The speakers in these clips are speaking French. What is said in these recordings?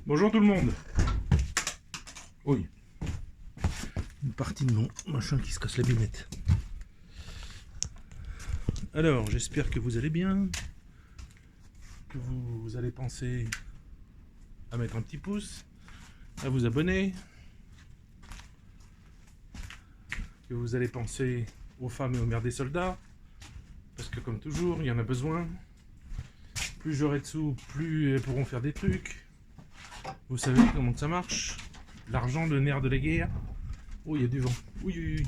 Bonjour tout le monde. Oui. Une partie de mon machin qui se casse la binette. Alors, j'espère que vous allez bien. Que vous allez penser à mettre un petit pouce, à vous abonner. Que vous allez penser aux femmes et aux mères des soldats. Parce que comme toujours, il y en a besoin. Plus j'aurai de sous, plus elles pourront faire des trucs. Vous savez comment ça marche. L'argent, le nerf de la guerre. Oh, il y a du vent. Oui, oui, oui.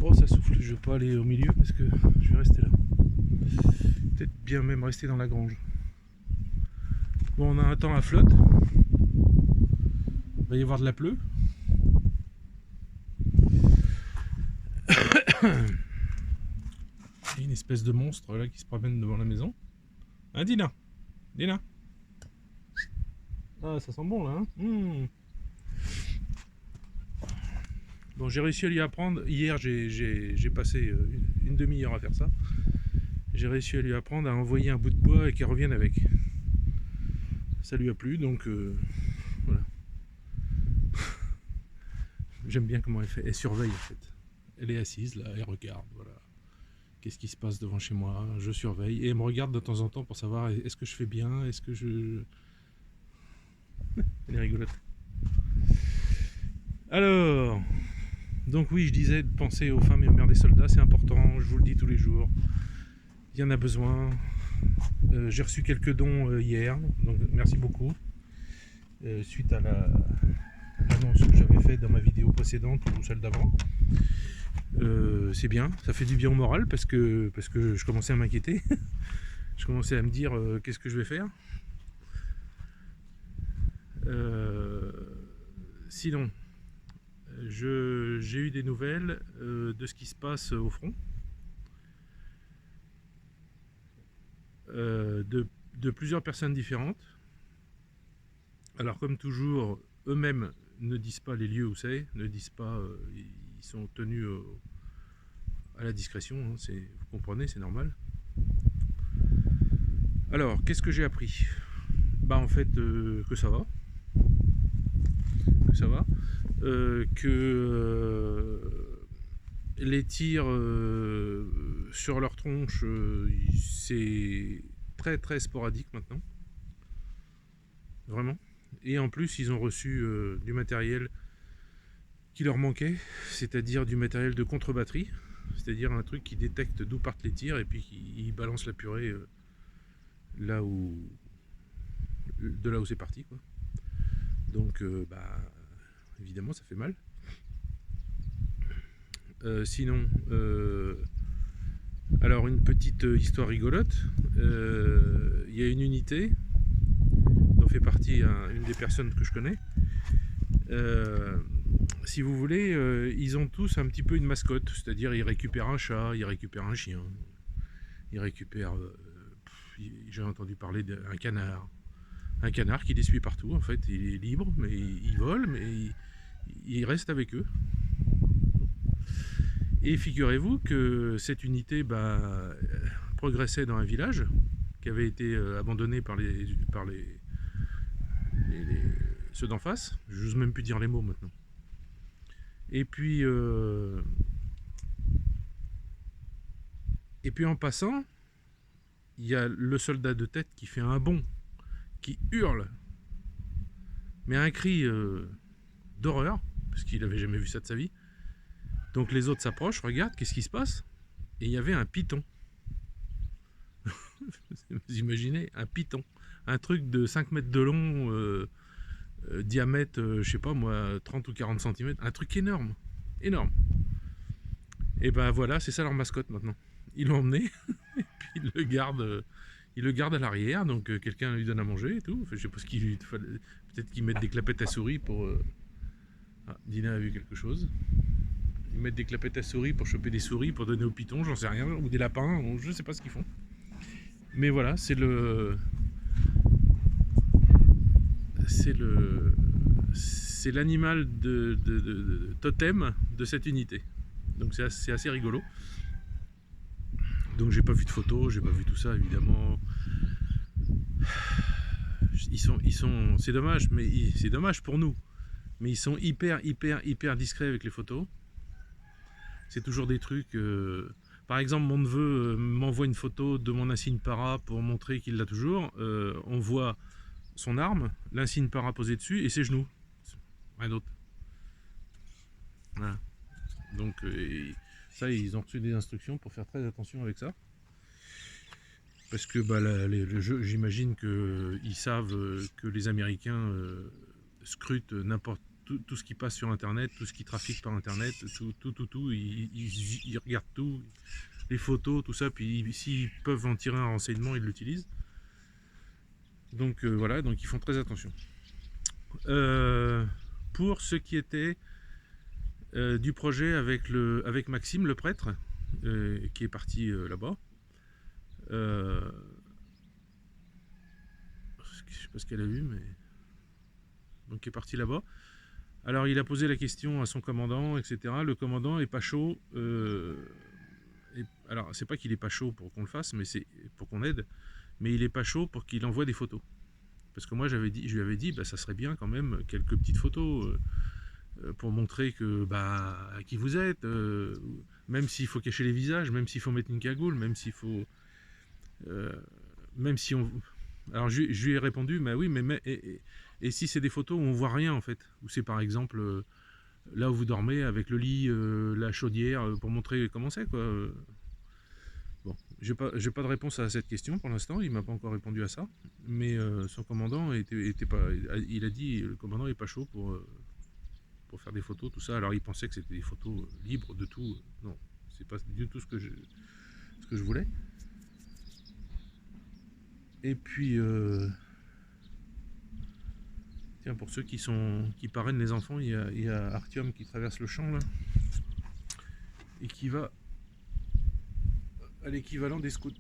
Oh, ça souffle. Je vais pas aller au milieu parce que je vais rester là. Peut-être bien même rester dans la grange. Bon, on a un temps à flotte. Il va y avoir de la pleu. Il y a une espèce de monstre là qui se promène devant la maison. Hein, Dina? Dina? Ah, ça sent bon là, hein. Bon, j'ai réussi à lui apprendre. Hier, j'ai passé une demi-heure à faire ça. J'ai réussi à lui apprendre à envoyer un bout de bois et qu'elle revienne avec. Ça lui a plu, donc voilà. J'aime bien comment elle fait. Elle surveille en fait. Elle est assise là, elle regarde, voilà. Qu'est-ce qui se passe devant chez moi? Je surveille et elle me regarde de temps en temps pour savoir est-ce que je fais bien, est-ce que je... Elle est rigolote. Alors, donc oui, je disais de penser aux femmes et aux mères des soldats, c'est important, je vous le dis tous les jours. Il y en a besoin. J'ai reçu quelques dons hier, donc merci beaucoup. Suite à l'annonce que j'avais faite dans ma vidéo précédente ou celle d'avant. C'est bien, ça fait du bien au moral parce que je commençais à m'inquiéter. Je commençais à me dire qu'est-ce que je vais faire. Sinon, j'ai eu des nouvelles de ce qui se passe au front. De plusieurs personnes différentes. Alors comme toujours, eux-mêmes ne disent pas les lieux où c'est, ne disent pas, ils sont tenus à la discrétion, hein, vous comprenez, c'est normal. Alors, qu'est-ce que j'ai appris? Bah en fait, que ça va. Que ça va. Les tirs sur leur tronche, c'est très très sporadique maintenant. Vraiment. Et en plus, ils ont reçu du matériel qui leur manquait, c'est-à-dire du matériel de contre-batterie, c'est-à-dire un truc qui détecte d'où partent les tirs et puis qui balance la purée de là où c'est parti, quoi. Donc, évidemment, ça fait mal. Sinon, alors une petite histoire rigolote. Il y a une unité dont fait partie une des personnes que je connais. Si vous voulez, ils ont tous un petit peu une mascotte, c'est-à-dire ils récupèrent un chat, ils récupèrent un chien, ils récupèrent, j'ai entendu parler d'un canard. Un canard qui les suit partout, en fait, il est libre, mais il vole, mais il reste avec eux. Et figurez-vous que cette unité progressait dans un village qui avait été abandonné par ceux d'en face. Je n'ose même plus dire les mots maintenant. Et puis en passant, il y a le soldat de tête qui fait un bond, qui hurle, mais un cri d'horreur, parce qu'il n'avait jamais vu ça de sa vie. Donc les autres s'approchent, regardent, qu'est-ce qui se passe? Et il y avait un python. Vous imaginez, un python. Un truc de 5 mètres de long, diamètre, je sais pas moi, 30 ou 40 cm. Un truc énorme. Énorme. Et ben voilà, c'est ça leur mascotte maintenant. Ils l'ont emmené, et puis ils le gardent à l'arrière, donc quelqu'un lui donne à manger et tout. Enfin, je sais pas ce qu'il lui fallait. Peut-être qu'ils mettent des clapettes à souris pour... Ah, Dina a vu quelque chose. Ils mettent des clapettes à souris pour choper des souris, pour donner aux pitons, j'en sais rien, ou des lapins, je sais pas ce qu'ils font. Mais voilà, c'est l'animal de totem de cette unité. Donc c'est assez rigolo. Donc j'ai pas vu de photos, j'ai pas vu tout ça évidemment. c'est dommage, mais c'est dommage pour nous. Mais ils sont hyper discrets avec les photos. C'est toujours des trucs. Par exemple, mon neveu m'envoie une photo de mon insigne para pour montrer qu'il l'a toujours. On voit son arme, l'insigne para posé dessus et ses genoux. Rien d'autre. Voilà. Donc ça, ils ont reçu des instructions pour faire très attention avec ça. Parce que bah, le jeu, j'imagine qu'ils savent que les Américains scrutent n'importe tout ce qui passe sur Internet, tout ce qui trafique par Internet, tout. Ils regardent tout, les photos, tout ça, puis s'ils peuvent en tirer un renseignement, ils l'utilisent. Donc voilà, donc ils font très attention. Pour ce qui était du projet avec Maxime, le prêtre, qui est parti là-bas, je sais pas ce qu'elle a vu, mais donc il est parti là-bas. Alors il a posé la question à son commandant, etc. Le commandant est pas chaud. Alors c'est pas qu'il est pas chaud pour qu'on le fasse, mais c'est pour qu'on aide. Mais il est pas chaud pour qu'il envoie des photos. Parce que moi je lui avais dit, bah, ça serait bien quand même quelques petites photos pour montrer que bah qui vous êtes. Même s'il faut cacher les visages, même s'il faut mettre une cagoule, même s'il faut, même si on. Alors je lui ai répondu, mais oui, mais et si c'est des photos où on voit rien en fait, où c'est par exemple là où vous dormez avec le lit, la chaudière, pour montrer comment c'est quoi. Bon, j'ai pas de réponse à cette question pour l'instant, il m'a pas encore répondu à ça, mais son commandant était pas, il a dit, le commandant est pas chaud pour faire des photos, tout ça. Alors il pensait que c'était des photos libres de tout. Non, c'est pas du tout ce que je voulais. Et puis tiens, pour ceux qui parrainent les enfants, il y a Artyom qui traverse le champ là et qui va à l'équivalent des scouts.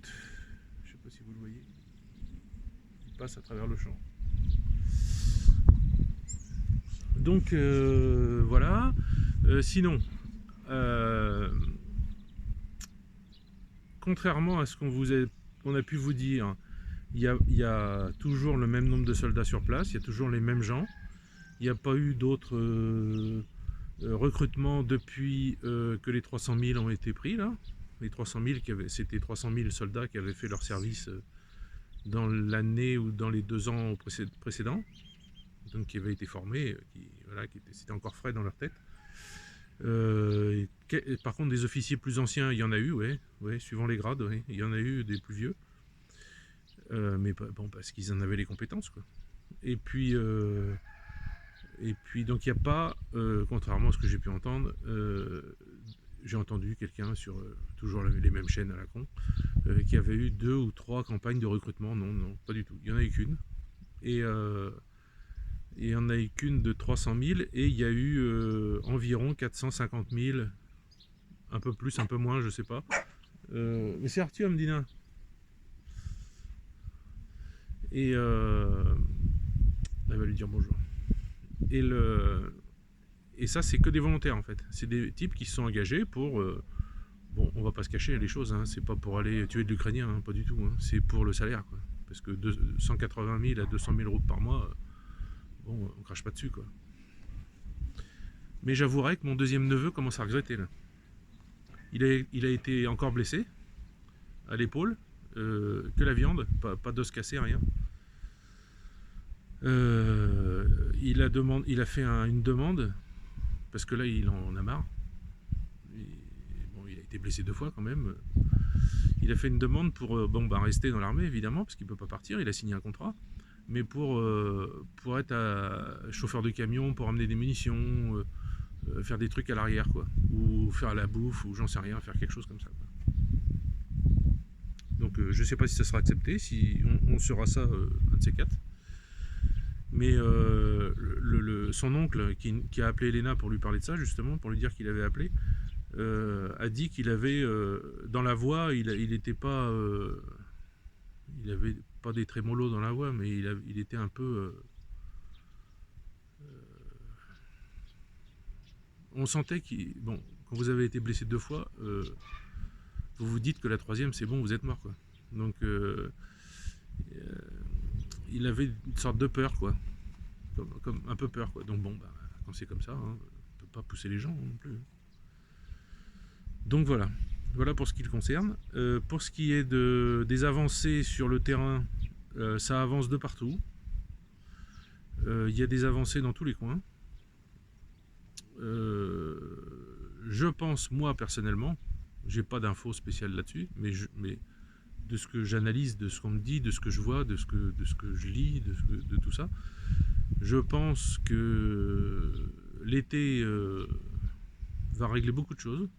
Je sais pas si vous le voyez. Il passe à travers le champ. Donc voilà. Sinon, contrairement à ce qu'on a pu vous dire, il y a toujours le même nombre de soldats sur place, il y a toujours les mêmes gens. Il n'y a pas eu d'autres recrutements depuis que les 300 000 ont été pris là. Les 300 000, c'était 300 000 soldats qui avaient fait leur service dans l'année ou dans les 2 ans précédents, donc qui avaient été formés, c'était encore frais dans leur tête. Par contre, des officiers plus anciens, il y en a eu, ouais, suivant les grades, ouais, il y en a eu des plus vieux, mais bon, parce qu'ils en avaient les compétences, quoi. Et puis donc il n'y a pas, contrairement à ce que j'ai pu entendre, j'ai entendu quelqu'un sur toujours les mêmes chaînes à la con, qui avait eu 2 ou 3 campagnes de recrutement. Non, pas du tout. Il n'y en a eu qu'une. Et il n'y en a eu qu'une de 300 000 et il y a eu environ 450 000, un peu plus, un peu moins, je sais pas. Mais c'est Artyom, Dina. Et elle va lui dire bonjour. Et ça, c'est que des volontaires en fait. C'est des types qui se sont engagés pour. Bon, on va pas se cacher les choses, hein, c'est pas pour aller tuer de l'Ukrainien, hein, pas du tout. Hein, c'est pour le salaire, quoi. Parce que 180 000 à 200 000 euros par mois, bon, on crache pas dessus, quoi. Mais j'avouerai que mon deuxième neveu commence à regretter là. Il a été encore blessé à l'épaule, que la viande, pas d'os cassé, rien. Il a fait une demande parce que là il en a marre. Bon, il a été blessé 2 fois quand même. Il a fait une demande pour rester dans l'armée évidemment parce qu'il peut pas partir. Il a signé un contrat, mais pour être chauffeur de camion, pour amener des munitions, faire des trucs à l'arrière quoi, ou faire la bouffe ou j'en sais rien, faire quelque chose comme ça, quoi. Donc je sais pas si ça sera accepté, si on sera ça un de ces 4. Mais son oncle qui a appelé Elena pour lui parler de ça justement, pour lui dire qu'il avait appelé, a dit qu'il avait dans la voix, il avait pas des trémolos dans la voix, mais il était un peu on sentait bon, quand vous avez été blessé 2 fois, vous vous dites que la 3e c'est bon, vous êtes mort, quoi. Donc il avait une sorte de peur, quoi. Comme un peu peur, quoi. Donc bon, bah, quand c'est comme ça, hein, on ne peut pas pousser les gens non plus. Donc voilà. Voilà pour ce qui le concerne. Pour ce qui est des avancées sur le terrain, ça avance de partout. Il y a des avancées dans tous les coins. Je pense, moi personnellement, j'ai pas d'infos spéciales là-dessus, mais de ce que j'analyse, de ce qu'on me dit, de ce que je vois, de ce que je lis, de tout ça, je pense que l'été va régler beaucoup de choses.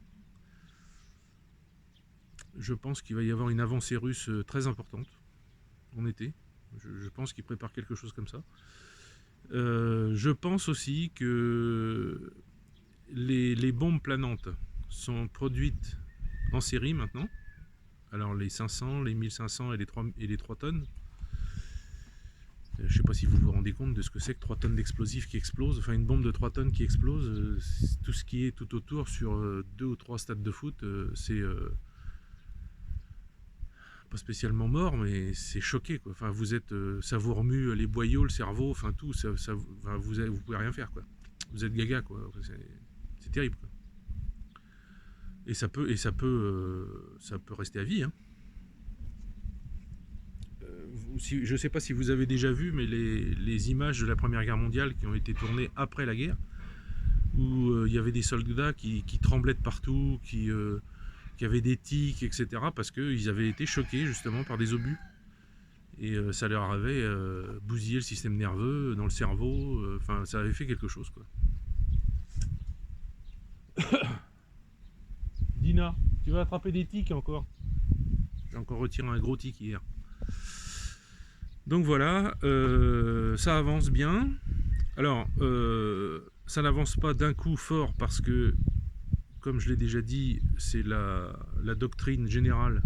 Je pense qu'il va y avoir une avancée russe très importante en été. Je pense qu'il prépare quelque chose comme ça. Je pense aussi que les bombes planantes sont produites en série maintenant. Alors les 500, les 1500 et les 3 tonnes. Je ne sais pas si vous vous rendez compte de ce que c'est que 3 tonnes d'explosifs qui explosent. Enfin, une bombe de 3 tonnes qui explose, tout ce qui est tout autour sur 2 ou 3 stades de foot, c'est pas spécialement mort, mais c'est choqué, quoi. Enfin, vous êtes, ça vous remue les boyaux, le cerveau, enfin tout, enfin, vous pouvez rien faire, quoi. Vous êtes gaga, quoi. C'est terrible, quoi. Et ça peut rester à vie, hein. Je ne sais pas si vous avez déjà vu, mais les images de la Première Guerre mondiale qui ont été tournées après la guerre, où il y avait des soldats qui tremblaient de partout, qui avaient des tics, etc., parce qu'ils avaient été choqués justement par des obus. Et ça leur avait bousillé le système nerveux, dans le cerveau, enfin ça avait fait quelque chose, quoi. Dina, tu vas attraper des tics encore? J'ai encore retiré un gros tic hier. Donc voilà, ça avance bien. Alors, ça n'avance pas d'un coup fort parce que, comme je l'ai déjà dit, c'est la doctrine générale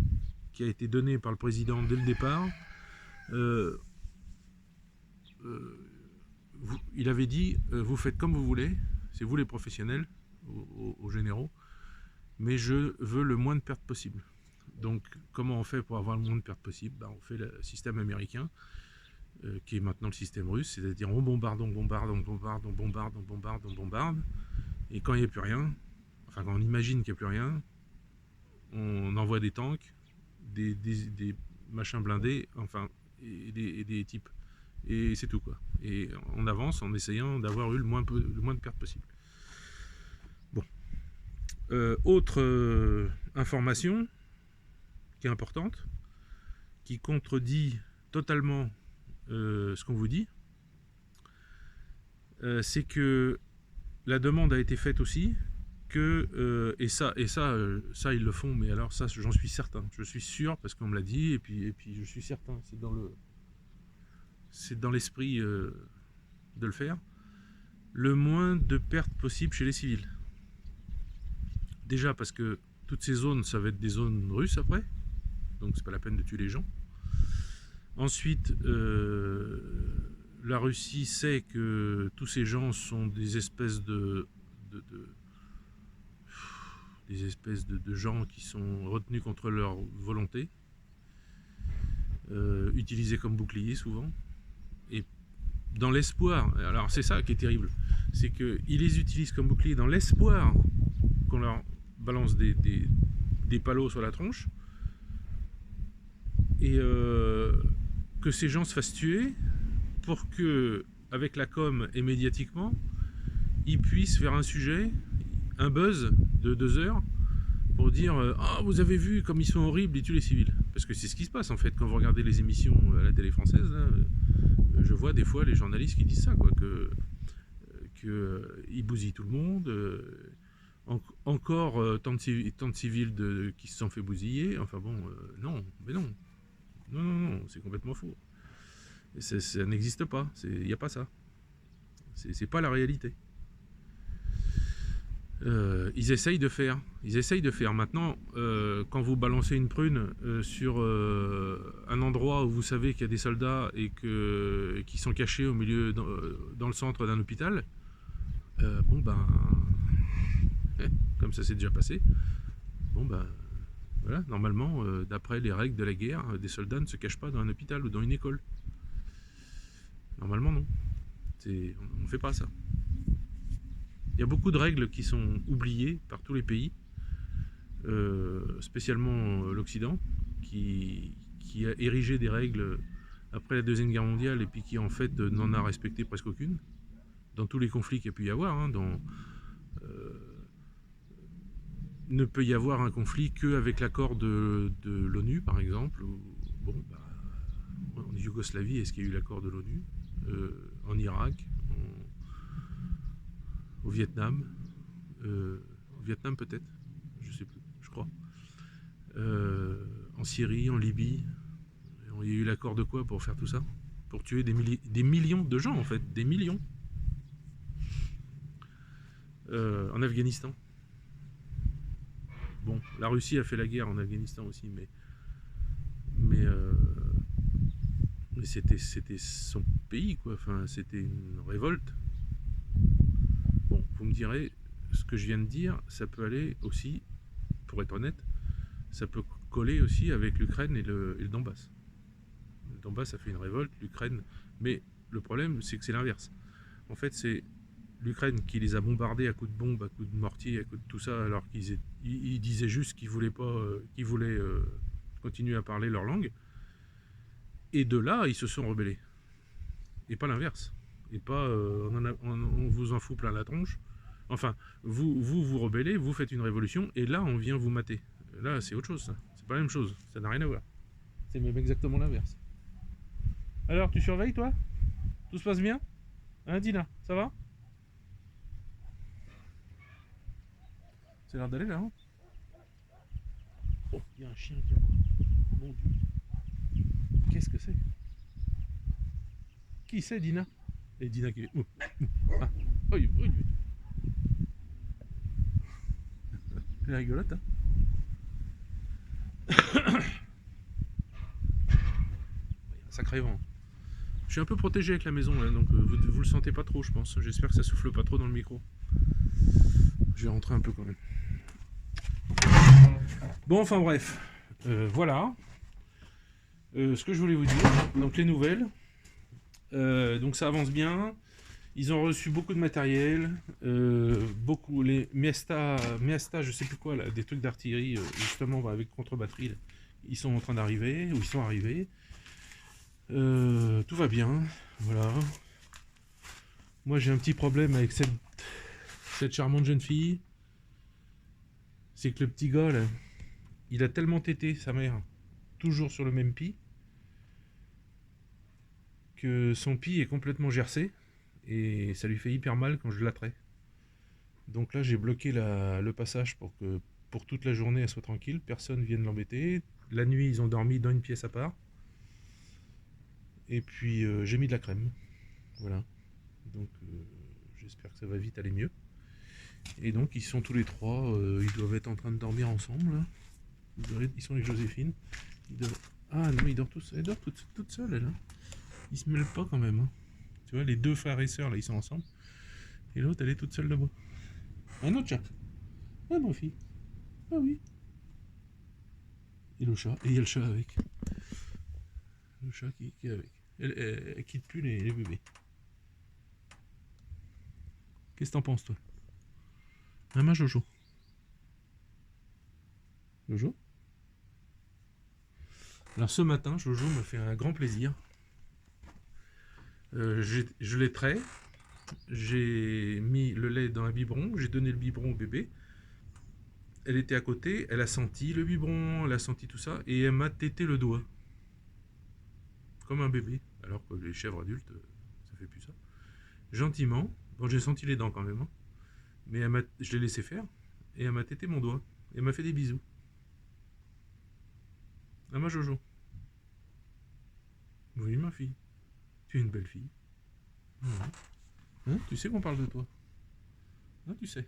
qui a été donnée par le président dès le départ. Il avait dit, vous faites comme vous voulez, c'est vous les professionnels, aux généraux, mais je veux le moins de pertes possible. Donc, comment on fait pour avoir le moins de pertes possible? On fait le système américain, qui est maintenant le système russe, c'est-à-dire on bombarde, on bombarde, on bombarde, on bombarde, on bombarde, on bombarde, et quand il n'y a plus rien, enfin quand on imagine qu'il n'y a plus rien, on envoie des tanks, des machins blindés, enfin, et des types. Et c'est tout, quoi. Et on avance en essayant d'avoir eu le moins de pertes possible. Bon. Autre information qui est importante, qui contredit totalement ce qu'on vous dit, c'est que la demande a été faite aussi que et ça ils le font, mais alors ça j'en suis certain, je suis sûr parce qu'on me l'a dit, et puis je suis certain, c'est dans l'esprit de le faire, le moins de pertes possible chez les civils. Déjà parce que toutes ces zones, ça va être des zones russes après, donc c'est pas la peine de tuer les gens. Ensuite, la Russie sait que tous ces gens sont des espèces de gens qui sont retenus contre leur volonté, utilisés comme boucliers souvent, et dans l'espoir, alors c'est ça qui est terrible, c'est qu'ils les utilisent comme boucliers dans l'espoir qu'on leur balance des palos sur la tronche, et que ces gens se fassent tuer pour que, avec la com et médiatiquement, ils puissent faire un sujet, un buzz de 2 heures pour dire ah, vous avez vu comme ils sont horribles, ils tuent les civils. Parce que c'est ce qui se passe en fait quand vous regardez les émissions à la télé française, là, je vois des fois les journalistes qui disent ça, quoi, que ils bousillent tout le monde, encore tant de civils qui se sont fait bousiller. Enfin bon, non, mais non. Non, c'est complètement faux. Ça n'existe pas, il n'y a pas ça. C'est pas la réalité. Ils essayent de faire. Maintenant, quand vous balancez une prune sur un endroit où vous savez qu'il y a des soldats et qui sont cachés au milieu, dans le centre d'un hôpital, bon ben, comme ça s'est déjà passé, bon ben, voilà, normalement, d'après les règles de la guerre, des soldats ne se cachent pas dans un hôpital ou dans une école. Normalement, non. On ne fait pas ça. Il y a beaucoup de règles qui sont oubliées par tous les pays, spécialement l'Occident, qui a érigé des règles après la Deuxième Guerre mondiale et puis qui en fait n'en a respecté presque aucune, dans tous les conflits qu'il y a pu y avoir. Hein, ne peut y avoir un conflit qu'avec l'accord de l'ONU, par exemple. Bon, en Yougoslavie, est-ce qu'il y a eu l'accord de l'ONU, en Irak, au Vietnam, au Vietnam peut-être, je sais plus, je crois. En Syrie, en Libye, il y a eu l'accord de quoi pour faire tout ça? Pour tuer des millions de gens en fait, des millions. En Afghanistan. Bon, la Russie a fait la guerre en Afghanistan aussi, mais c'était son pays, quoi. Enfin, c'était une révolte. Bon, vous me direz, ce que je viens de dire, ça peut aller aussi, pour être honnête, ça peut coller aussi avec l'Ukraine et le Donbass. Le Donbass a fait une révolte, l'Ukraine, mais le problème, c'est que c'est l'inverse. En fait, c'est l'Ukraine qui les a bombardés à coups de bombes, à coups de mortier, à coups de tout ça, alors qu'ils disaient juste qu'ils voulaient pas, qu'ils voulaient continuer à parler leur langue. Et de là, ils se sont rebellés. Et pas l'inverse. Et pas on vous en fout plein la tronche. Enfin, vous rebellez, vous faites une révolution, et là, on vient vous mater. Là, c'est autre chose, ça. C'est pas la même chose. Ça n'a rien à voir. C'est même exactement l'inverse. Alors, tu surveilles, toi? Tout se passe bien? Hein, Dina? Ça va? C'est l'air d'aller là, hein? Oh, il y a un chien qui aboie. Mon Dieu. Qu'est-ce que c'est? Qui c'est, Dina? Et Dina qui est. Ah. Oh, c'est rigolote, hein? Un sacré vent. Je suis un peu protégé avec la maison là, donc vous le sentez pas trop, je pense. J'espère que ça souffle pas trop dans le micro. Je vais rentrer un peu quand même. Bon, enfin bref, voilà. Ce que je voulais vous dire, donc les nouvelles. Donc ça avance bien. Ils ont reçu beaucoup de matériel, beaucoup les Miesta, je sais plus quoi, là, des trucs d'artillerie, justement avec contre-batterie. Ils sont en train d'arriver, ou ils sont arrivés. Tout va bien, voilà. Moi j'ai un petit problème avec cette charmante jeune fille. C'est que le petit gars là, il a tellement tété sa mère, toujours sur le même pis, que son pis est complètement gercé. Et ça lui fait hyper mal quand je l'attrais. Donc là j'ai bloqué le passage pour que pour toute la journée elle soit tranquille, personne vienne l'embêter. La nuit ils ont dormi dans une pièce à part. Et puis j'ai mis de la crème. Voilà. Donc j'espère que ça va vite aller mieux. Et donc ils sont tous les trois, ils doivent être en train de dormir ensemble. Là. Ils sont avec Joséphine. Ah non, ils dorment tous. Elle dort toute seule elle. Hein. Ils se mêlent pas quand même. Hein. Tu vois, les deux frères et sœurs là, ils sont ensemble. Et l'autre elle est toute seule là-bas. Un autre chat. Ah ma fille. Ah oui. Et le chat. Et il y a le chat avec. Le chat qui est avec. Elle quitte plus les bébés. Qu'est-ce que t'en penses, toi? Ma Jojo. Jojo? Alors ce matin, Jojo me fait un grand plaisir. Je l'ai trait. J'ai mis le lait dans un biberon. J'ai donné le biberon au bébé. Elle était à côté. Elle a senti le biberon. Elle a senti tout ça. Et elle m'a tété le doigt. Comme un bébé. Alors que les chèvres adultes, ça fait plus ça. Gentiment. Bon, j'ai senti les dents quand même. Hein. Mais je l'ai laissé faire. Et elle m'a tété mon doigt. Et elle m'a fait des bisous. Ah ma Jojo. Oui ma fille. Tu es une belle fille. Mmh. Hein, tu sais qu'on parle de toi. Hein, tu sais.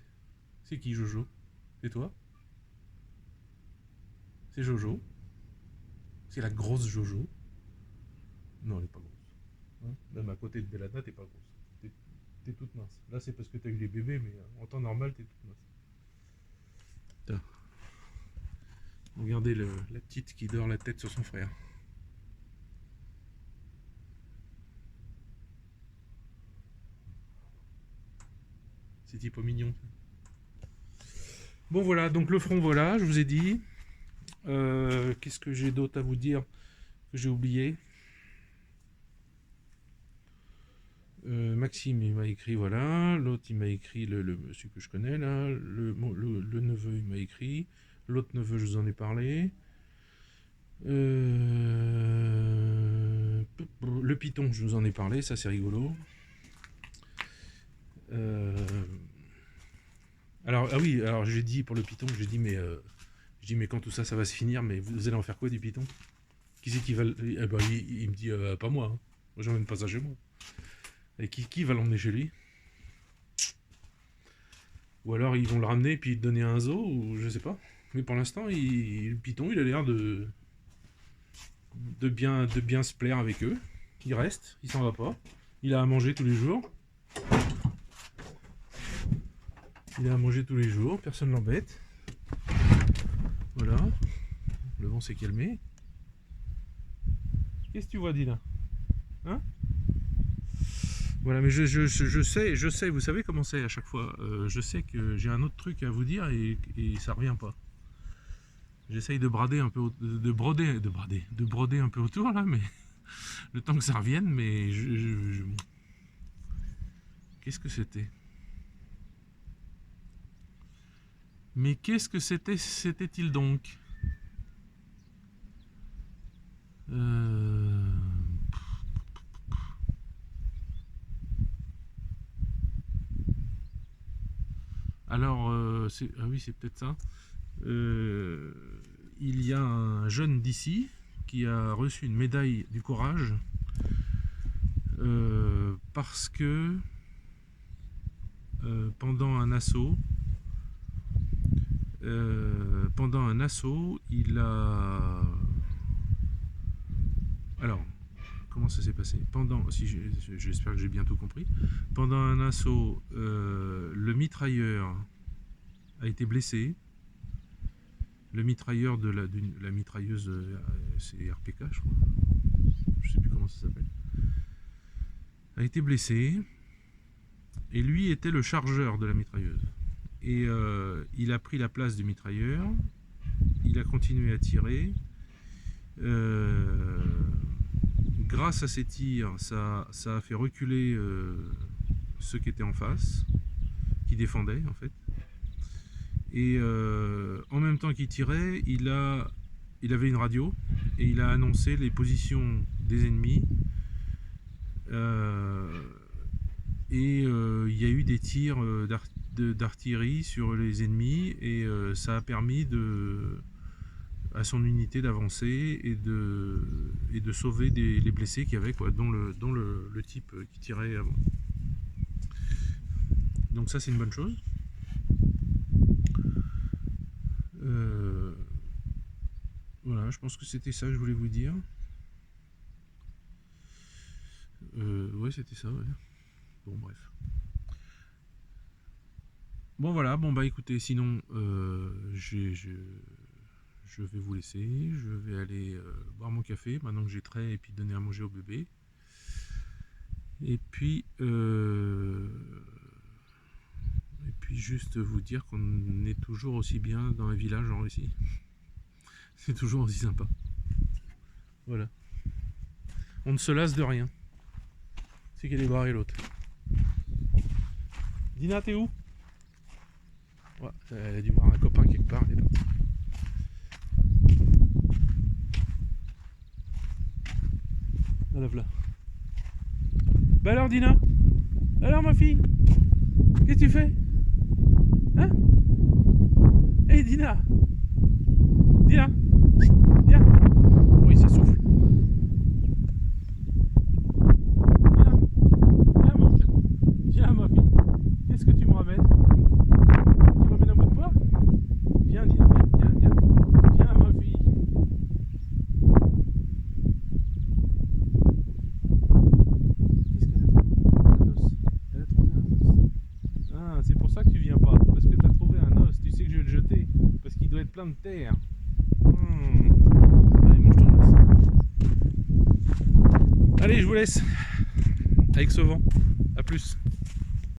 C'est qui Jojo? C'est toi? C'est Jojo? C'est la grosse Jojo? Non, elle est pas grosse. Hein, même à côté de Bellana, t'es pas grosse. T'es toute mince. Là, c'est parce que t'as eu les bébés, mais en temps normal, t'es toute mince. Putain. Regardez la petite qui dort la tête sur son frère. C'est type mignon. Bon voilà, donc le front voilà, je vous ai dit. Qu'est-ce que j'ai d'autre à vous dire que j'ai oublié? Maxime il m'a écrit voilà, l'autre il m'a écrit celui que je connais là, le neveu il m'a écrit, l'autre neveu je vous en ai parlé. Le python je vous en ai parlé, ça c'est rigolo. Alors ah oui, alors j'ai dit pour le python, j'ai dit mais quand tout ça va se finir, mais vous allez en faire quoi du python? Qui c'est qui va il me dit pas moi, hein. Moi j'emmène pas ça chez moi. Et qui va l'emmener chez lui? Ou alors ils vont le ramener et puis le donner à un zoo, ou je sais pas. Mais pour l'instant, le python, il a l'air de bien se plaire avec eux. Il reste, il s'en va pas. Il a à manger tous les jours. Personne l'embête. Voilà. Le vent s'est calmé. Qu'est-ce que tu vois, Dina? Hein? Voilà, mais je sais, vous savez comment c'est à chaque fois. Je sais que j'ai un autre truc à vous dire et ça revient pas. J'essaye de brader un peu, de broder un peu autour là, mais le temps que ça revienne, mais qu'est-ce que c'était? Mais qu'est-ce que c'était-il donc? Alors, ah oui, c'est peut-être ça. Il y a un jeune d'ici qui a reçu une médaille du courage parce que pendant un assaut, il a... Alors, comment ça s'est passé? J'espère que j'ai bien tout compris. Pendant un assaut, le mitrailleur a été blessé. Le mitrailleur de la mitrailleuse, c'est RPK, je crois. Je sais plus comment ça s'appelle. A été blessé. Et lui était le chargeur de la mitrailleuse. Et il a pris la place du mitrailleur. Il a continué à tirer. Grâce à ces tirs, ça a fait reculer ceux qui étaient en face, qui défendaient en fait. Et en même temps qu'il tirait, il avait une radio et il a annoncé les positions des ennemis. Il y a eu des tirs d'artillerie sur les ennemis et ça a permis à son unité d'avancer et de sauver les blessés qu'il y avait, quoi, dont le type qui tirait avant. Donc ça c'est une bonne chose. Voilà, je pense que c'était ça que je voulais vous dire. Ouais, c'était ça, ouais. Bon, bref. Bon, voilà, bon, bah écoutez, sinon, je vais vous laisser. Je vais aller boire mon café, maintenant que j'ai trait, et puis donner à manger au bébé. Et puis juste vous dire qu'on est toujours aussi bien dans un village en Russie. C'est toujours aussi sympa. Voilà. On ne se lasse de rien. C'est qu'elle est barrée l'autre. Dina, t'es où? Ouais, elle a dû voir un copain quelque part, elle est partie. Voilà, voilà. Bah alors Dina? Alors ma fille? Qu'est-ce que tu fais? Hein? Hé Dina! Dina! Viens! Oui, ça souffle. Viens ma fille. Qu'est-ce que tu me ramènes? Tu me ramènes un bout de bois? Viens Dina, viens. Viens ma fille. Qu'est-ce qu'elle a trouvé? Un os. Elle a trouvé un os. Ah, c'est pour ça que tu viens pas. Parce que tu as trouvé un os. Tu sais que je vais le jeter. Parce qu'il doit être plein de terre. Allez, mange ton os. Allez, je vous laisse. Avec ce vent. A plus.